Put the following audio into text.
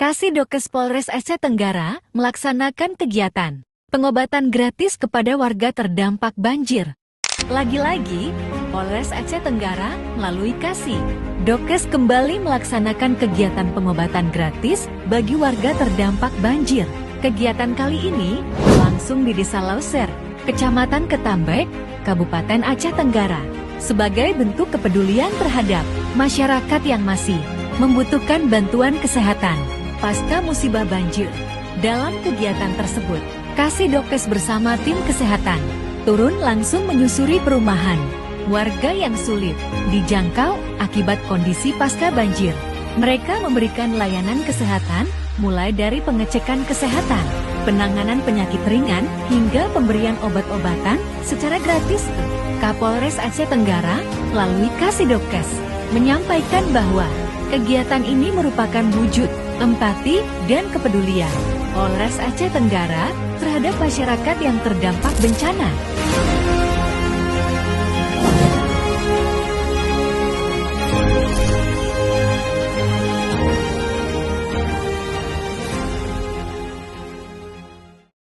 Kasidokes Polres Aceh Tenggara melaksanakan kegiatan pengobatan gratis kepada warga terdampak banjir. Lagi-lagi, Polres Aceh Tenggara melalui Kasidokes kembali melaksanakan kegiatan pengobatan gratis bagi warga terdampak banjir. Kegiatan kali ini berlangsung di Desa Lauser, Kecamatan Ketambek, Kabupaten Aceh Tenggara, sebagai bentuk kepedulian terhadap masyarakat yang masih membutuhkan bantuan kesehatan pasca musibah banjir. Dalam kegiatan tersebut, Kasidokes bersama tim kesehatan turun langsung menyusuri perumahan warga yang sulit dijangkau akibat kondisi pasca banjir. Mereka memberikan layanan kesehatan mulai dari pengecekan kesehatan, penanganan penyakit ringan, hingga pemberian obat-obatan secara gratis. Kapolres Aceh Tenggara melalui Kasidokes menyampaikan bahwa kegiatan ini merupakan wujud empati dan kepedulian Polres Aceh Tenggara terhadap masyarakat yang terdampak bencana.